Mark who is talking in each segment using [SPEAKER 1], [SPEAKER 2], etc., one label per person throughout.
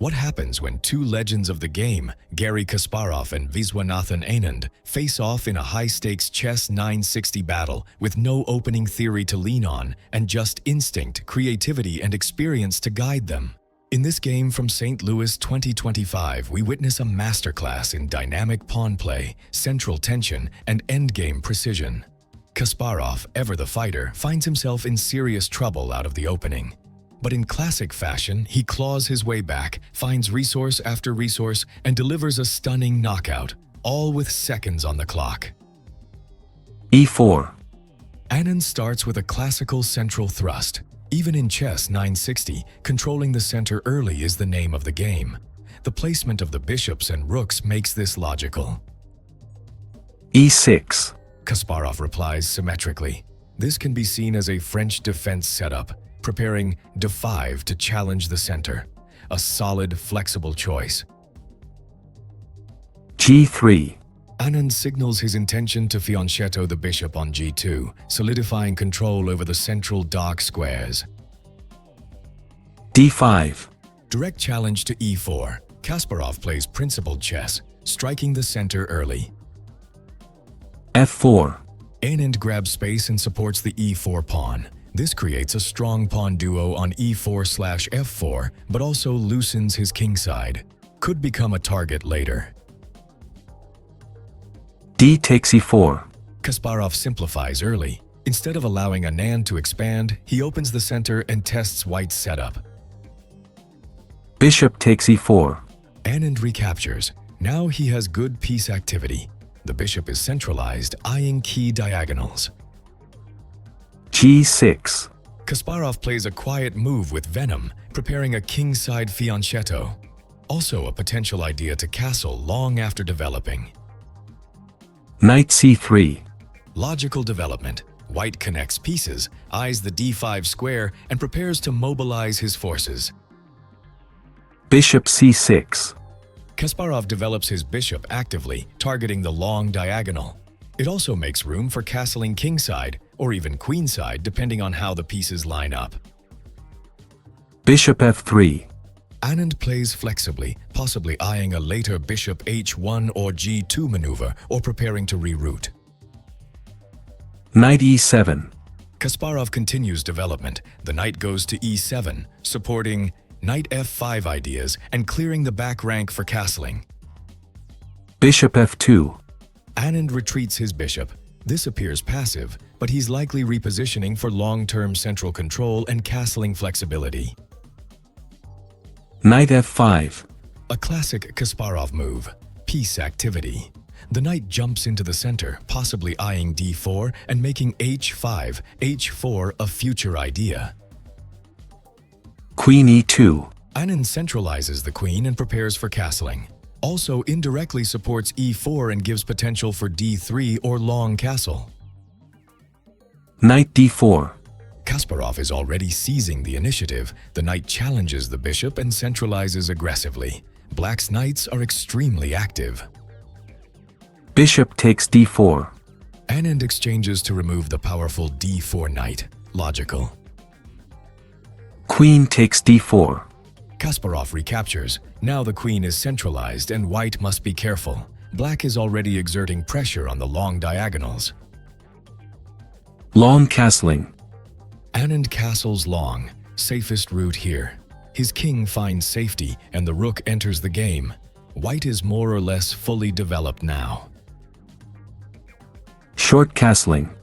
[SPEAKER 1] What happens when two legends of the game, Garry Kasparov and Viswanathan Anand, face off in a high-stakes chess 960 battle with no opening theory to lean on and just instinct, creativity, and experience to guide them? In this game from St. Louis 2025, we witness a masterclass in dynamic pawn play, central tension, and endgame precision. Kasparov, ever the fighter, finds himself in serious trouble out of the opening. But in classic fashion, he claws his way back, finds resource after resource, and delivers a stunning knockout, all with seconds on the clock.
[SPEAKER 2] e4.
[SPEAKER 1] Anand starts with a classical central thrust. Even in chess 960, controlling the center early is the name of the game. The placement of the bishops and rooks makes this logical.
[SPEAKER 2] e6.
[SPEAKER 1] Kasparov replies symmetrically. This can be seen as a French defense setup, preparing d5 to challenge the center. A solid, flexible choice.
[SPEAKER 2] g3.
[SPEAKER 1] Anand signals his intention to fianchetto the bishop on g2, solidifying control over the central dark squares.
[SPEAKER 2] d5.
[SPEAKER 1] Direct challenge to e4. Kasparov plays principled chess, striking the center early.
[SPEAKER 2] f4.
[SPEAKER 1] Anand grabs space and supports the e4 pawn. This creates a strong pawn duo on e4/f4, but also loosens his kingside. Could become a target later.
[SPEAKER 2] d takes e4.
[SPEAKER 1] Kasparov simplifies early. Instead of allowing Anand to expand, he opens the center and tests white's setup.
[SPEAKER 2] Bishop takes e4.
[SPEAKER 1] Anand recaptures. Now he has good piece activity. The bishop is centralized, eyeing key diagonals.
[SPEAKER 2] g6.
[SPEAKER 1] Kasparov plays a quiet move with venom, preparing a kingside fianchetto. Also a potential idea to castle long after developing.
[SPEAKER 2] Knight c3.
[SPEAKER 1] Logical development. White connects pieces, eyes the d5 square, and prepares to mobilize his forces.
[SPEAKER 2] Bishop c6.
[SPEAKER 1] Kasparov develops his bishop actively, targeting the long diagonal. It also makes room for castling kingside, or even queenside, depending on how the pieces line up.
[SPEAKER 2] Bishop f3.
[SPEAKER 1] Anand plays flexibly, possibly eyeing a later bishop h1 or g2 maneuver, or preparing to reroute.
[SPEAKER 2] Knight e7.
[SPEAKER 1] Kasparov continues development. The knight goes to e7, supporting knight f5 ideas and clearing the back rank for castling.
[SPEAKER 2] Bishop f2.
[SPEAKER 1] Anand retreats his bishop. This appears passive, but he's likely repositioning for long-term central control and castling flexibility.
[SPEAKER 2] Knight f5.
[SPEAKER 1] A classic Kasparov move, piece activity. The knight jumps into the center, possibly eyeing d4 and making h5, h4 a future idea.
[SPEAKER 2] Queen e2.
[SPEAKER 1] Anand centralizes the queen and prepares for castling. Also indirectly supports e4 and gives potential for d3 or long castle.
[SPEAKER 2] Knight d4.
[SPEAKER 1] Kasparov is already seizing the initiative. The knight challenges the bishop and centralizes aggressively. Black's knights are extremely active.
[SPEAKER 2] Bishop takes d4.
[SPEAKER 1] Anand exchanges to remove the powerful d4 knight. Logical.
[SPEAKER 2] Queen takes d4.
[SPEAKER 1] Kasparov recaptures. Now the queen is centralized and white must be careful. Black is already exerting pressure on the long diagonals.
[SPEAKER 2] Long castling.
[SPEAKER 1] Anand castles long, safest route here. His king finds safety and the rook enters the game. White is more or less fully developed now.
[SPEAKER 2] Short castling.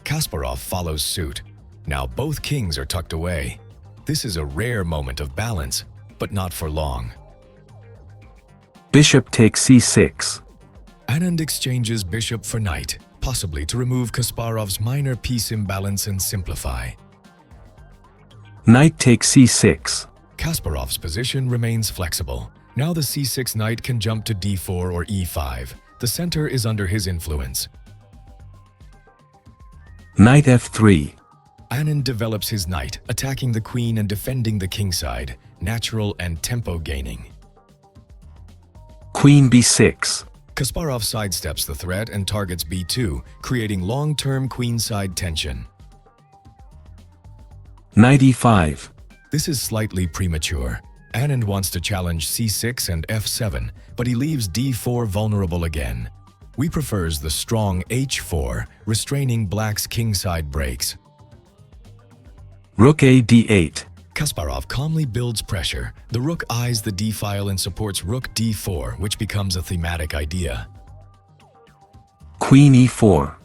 [SPEAKER 1] Kasparov follows suit. Now both kings are tucked away. This is a rare moment of balance, but not for long.
[SPEAKER 2] Bishop takes c6.
[SPEAKER 1] Anand exchanges bishop for knight, possibly to remove Kasparov's minor piece imbalance and simplify.
[SPEAKER 2] Knight takes c6.
[SPEAKER 1] Kasparov's position remains flexible. Now the c6 knight can jump to d4 or e5. The center is under his influence.
[SPEAKER 2] Knight f3.
[SPEAKER 1] Anand develops his knight, attacking the queen and defending the kingside, natural and tempo gaining.
[SPEAKER 2] Queen b6.
[SPEAKER 1] Kasparov sidesteps the threat and targets b2, creating long-term queenside tension.
[SPEAKER 2] Knight e5.
[SPEAKER 1] This is slightly premature. Anand wants to challenge c6 and f7, but he leaves d4 vulnerable again. We prefers the strong h4, restraining black's kingside breaks.
[SPEAKER 2] Rook a d8.
[SPEAKER 1] Kasparov calmly builds pressure. The rook eyes the d-file and supports rook d4, which becomes a thematic idea.
[SPEAKER 2] Queen e4.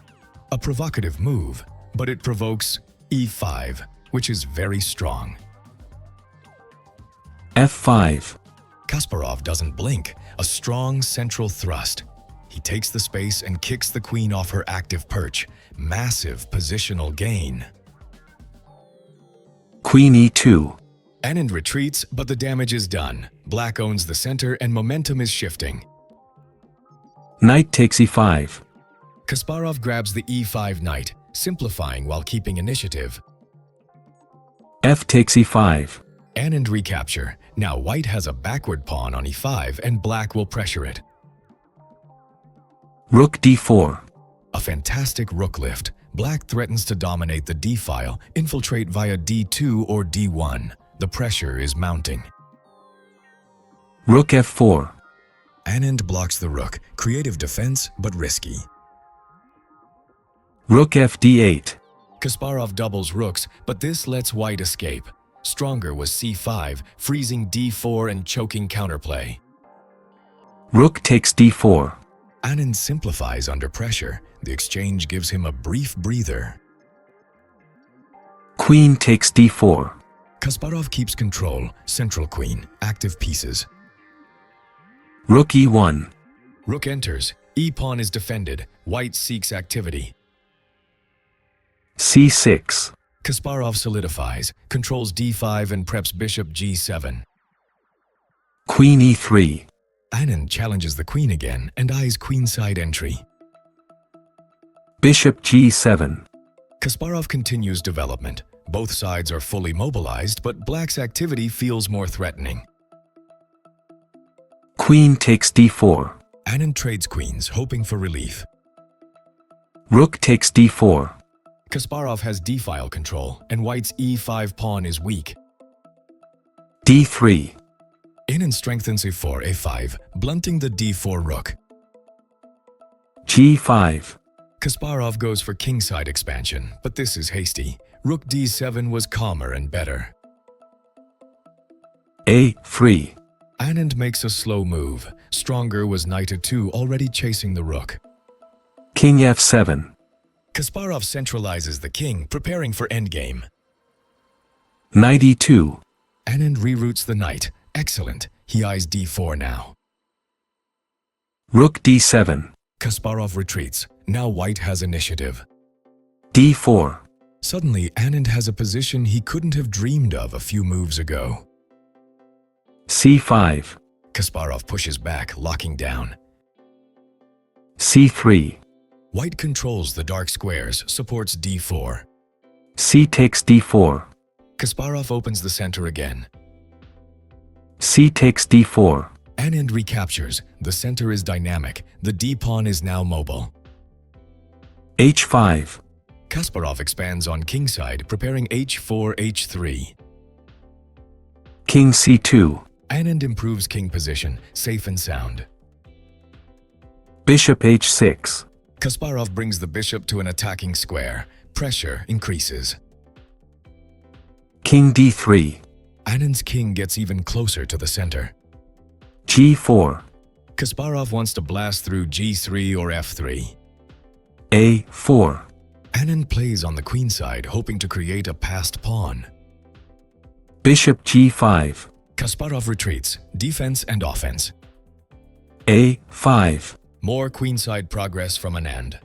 [SPEAKER 1] A provocative move, but it provokes e5, which is very strong.
[SPEAKER 2] f5.
[SPEAKER 1] Kasparov doesn't blink, a strong central thrust. He takes the space and kicks the queen off her active perch. Massive positional gain.
[SPEAKER 2] Queen e2.
[SPEAKER 1] Anand retreats, but the damage is done. Black owns the center and momentum is shifting.
[SPEAKER 2] Knight takes e5.
[SPEAKER 1] Kasparov grabs the e5 knight, simplifying while keeping initiative.
[SPEAKER 2] F takes e5.
[SPEAKER 1] Anand recapture. Now white has a backward pawn on e5 and black will pressure it.
[SPEAKER 2] Rook d4.
[SPEAKER 1] A fantastic rook lift. Black threatens to dominate the d-file, infiltrate via d2 or d1. The pressure is mounting.
[SPEAKER 2] Rook f4.
[SPEAKER 1] Anand blocks the rook. Creative defense, but risky.
[SPEAKER 2] Rook f d8.
[SPEAKER 1] Kasparov doubles rooks, but this lets white escape. Stronger was c5, freezing d4 and choking counterplay.
[SPEAKER 2] Rook takes d4.
[SPEAKER 1] Anand simplifies under pressure. The exchange gives him a brief breather.
[SPEAKER 2] Queen takes d4.
[SPEAKER 1] Kasparov keeps control. Central queen, active pieces.
[SPEAKER 2] Rook e1.
[SPEAKER 1] Rook enters. E-pawn is defended. White seeks activity.
[SPEAKER 2] c6.
[SPEAKER 1] Kasparov solidifies, controls d5 and preps bishop g7.
[SPEAKER 2] Queen e3.
[SPEAKER 1] Anand challenges the queen again and eyes queenside entry.
[SPEAKER 2] Bishop g7.
[SPEAKER 1] Kasparov continues development. Both sides are fully mobilized, but black's activity feels more threatening.
[SPEAKER 2] Queen takes d4.
[SPEAKER 1] Anand trades queens, hoping for relief.
[SPEAKER 2] Rook takes d4.
[SPEAKER 1] Kasparov has d-file control, and white's e5 pawn is weak.
[SPEAKER 2] d3.
[SPEAKER 1] Anand strengthens e4, a5, blunting the d4 rook.
[SPEAKER 2] g5.
[SPEAKER 1] Kasparov goes for kingside expansion, but this is hasty. Rook d7 was calmer and better.
[SPEAKER 2] a3.
[SPEAKER 1] Anand makes a slow move. Stronger was knight a2, already chasing the rook.
[SPEAKER 2] King f7.
[SPEAKER 1] Kasparov centralizes the king, preparing for endgame.
[SPEAKER 2] Knight e2.
[SPEAKER 1] Anand reroutes the knight. Excellent. He eyes d4 now.
[SPEAKER 2] Rook d7.
[SPEAKER 1] Kasparov retreats. Now white has initiative.
[SPEAKER 2] d4.
[SPEAKER 1] Suddenly, Anand has a position he couldn't have dreamed of a few moves ago.
[SPEAKER 2] c5.
[SPEAKER 1] Kasparov pushes back, locking down.
[SPEAKER 2] c3.
[SPEAKER 1] White controls the dark squares, supports d4.
[SPEAKER 2] c takes d4.
[SPEAKER 1] Kasparov opens the center again.
[SPEAKER 2] c takes d4.
[SPEAKER 1] Anand recaptures. The center is dynamic. The d-pawn is now mobile.
[SPEAKER 2] h5.
[SPEAKER 1] Kasparov expands on kingside, preparing h4, h3.
[SPEAKER 2] King c2.
[SPEAKER 1] Anand improves king position, safe and sound.
[SPEAKER 2] Bishop h6.
[SPEAKER 1] Kasparov brings the bishop to an attacking square. Pressure increases.
[SPEAKER 2] King d3.
[SPEAKER 1] Anand's king gets even closer to the center.
[SPEAKER 2] g4.
[SPEAKER 1] Kasparov wants to blast through g3 or f3.
[SPEAKER 2] a4.
[SPEAKER 1] Anand plays on the queenside, hoping to create a passed pawn.
[SPEAKER 2] Bishop g5.
[SPEAKER 1] Kasparov retreats, defense and offense.
[SPEAKER 2] a5.
[SPEAKER 1] More queenside progress from Anand.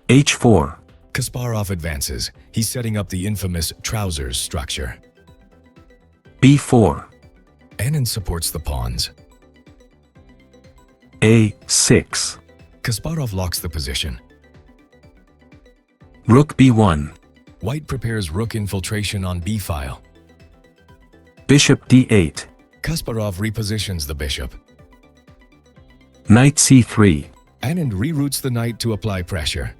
[SPEAKER 2] h4.
[SPEAKER 1] Kasparov advances. He's setting up the infamous trousers structure.
[SPEAKER 2] b4.
[SPEAKER 1] Anand supports the pawns.
[SPEAKER 2] a6.
[SPEAKER 1] Kasparov locks the position.
[SPEAKER 2] Rook b1.
[SPEAKER 1] White prepares rook infiltration on b-file.
[SPEAKER 2] Bishop d8.
[SPEAKER 1] Kasparov repositions the bishop.
[SPEAKER 2] Knight c3.
[SPEAKER 1] Anand reroutes the knight to apply pressure.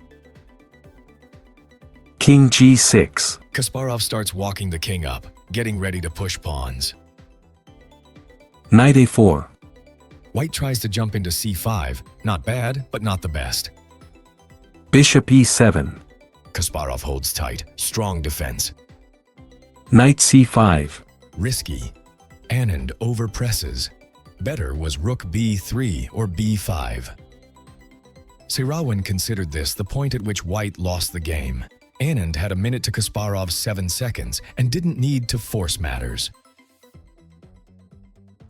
[SPEAKER 2] King g6.
[SPEAKER 1] Kasparov starts walking the king up, getting ready to push pawns.
[SPEAKER 2] Knight a4.
[SPEAKER 1] White tries to jump into c5. Not bad, but not the best.
[SPEAKER 2] Bishop e7.
[SPEAKER 1] Kasparov holds tight. Strong defense.
[SPEAKER 2] Knight c5.
[SPEAKER 1] Risky. Anand overpresses. Better was rook b3 or b5. Sirawan considered this the point at which White lost the game. Anand had a minute to Kasparov's 7 seconds and didn't need to force matters.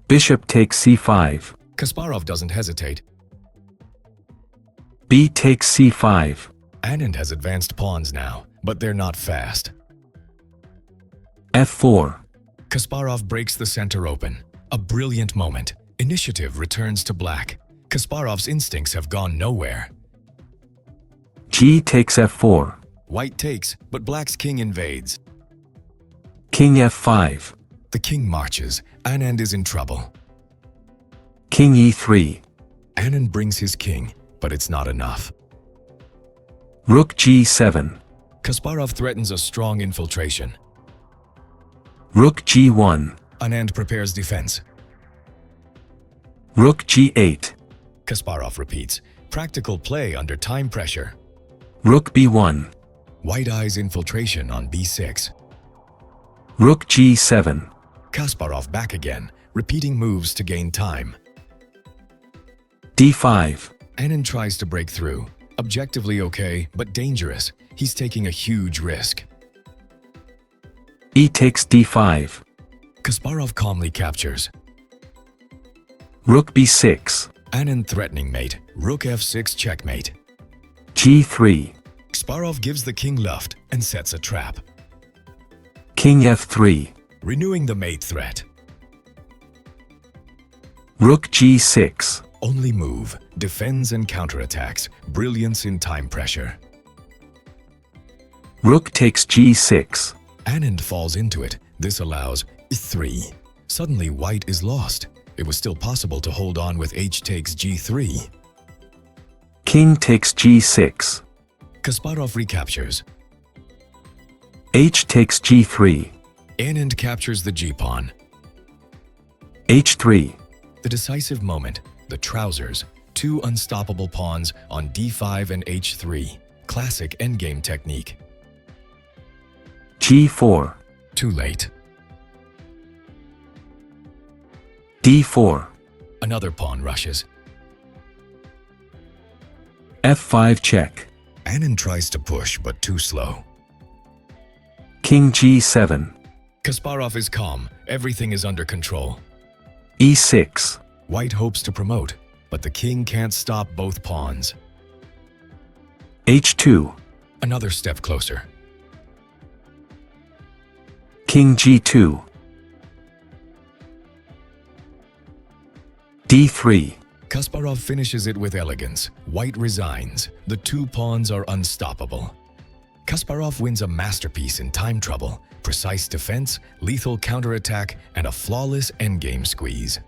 [SPEAKER 2] Bishop takes c5.
[SPEAKER 1] Kasparov doesn't hesitate.
[SPEAKER 2] B takes c5.
[SPEAKER 1] Anand has advanced pawns now, but they're not fast.
[SPEAKER 2] f4.
[SPEAKER 1] Kasparov breaks the center open. A brilliant moment. Initiative returns to black. Kasparov's instincts have gone nowhere.
[SPEAKER 2] G takes f4.
[SPEAKER 1] White takes, but black's king invades.
[SPEAKER 2] King f5.
[SPEAKER 1] The king marches. Anand is in trouble.
[SPEAKER 2] King e3.
[SPEAKER 1] Anand brings his king, but it's not enough.
[SPEAKER 2] Rook g7.
[SPEAKER 1] Kasparov threatens a strong infiltration.
[SPEAKER 2] Rook g1.
[SPEAKER 1] Anand prepares defense.
[SPEAKER 2] Rook g8.
[SPEAKER 1] Kasparov repeats. Practical play under time pressure.
[SPEAKER 2] Rook b1.
[SPEAKER 1] White eyes infiltration on b6.
[SPEAKER 2] Rook g7.
[SPEAKER 1] Kasparov back again, repeating moves to gain time.
[SPEAKER 2] d5.
[SPEAKER 1] Anand tries to break through. Objectively okay, but dangerous. He's taking a huge risk.
[SPEAKER 2] E takes d5.
[SPEAKER 1] Kasparov calmly captures.
[SPEAKER 2] Rook b6.
[SPEAKER 1] Anand threatening mate. Rook f6 checkmate.
[SPEAKER 2] g3.
[SPEAKER 1] Kasparov gives the king luft and sets a trap.
[SPEAKER 2] King f3.
[SPEAKER 1] Renewing the mate threat.
[SPEAKER 2] Rook g6.
[SPEAKER 1] Only move. Defends and counterattacks. Brilliance in time pressure.
[SPEAKER 2] Rook takes g6.
[SPEAKER 1] Anand falls into it. This allows e3. Suddenly White is lost. It was still possible to hold on with h takes g3.
[SPEAKER 2] King takes g6.
[SPEAKER 1] Kasparov recaptures.
[SPEAKER 2] H takes g3.
[SPEAKER 1] Anand captures the g-pawn.
[SPEAKER 2] h3.
[SPEAKER 1] The decisive moment. The trousers. Two unstoppable pawns on d5 and h3. Classic endgame technique.
[SPEAKER 2] g4.
[SPEAKER 1] Too late.
[SPEAKER 2] d4.
[SPEAKER 1] Another pawn rushes.
[SPEAKER 2] f5 check.
[SPEAKER 1] Anand tries to push, but too slow.
[SPEAKER 2] King g7.
[SPEAKER 1] Kasparov is calm. Everything is under control.
[SPEAKER 2] e6.
[SPEAKER 1] White hopes to promote, but the king can't stop both pawns.
[SPEAKER 2] h2.
[SPEAKER 1] Another step closer.
[SPEAKER 2] King g2. d3.
[SPEAKER 1] Kasparov finishes it with elegance. White resigns. The two pawns are unstoppable. Kasparov wins a masterpiece in time trouble, precise defense, lethal counterattack, and a flawless endgame squeeze.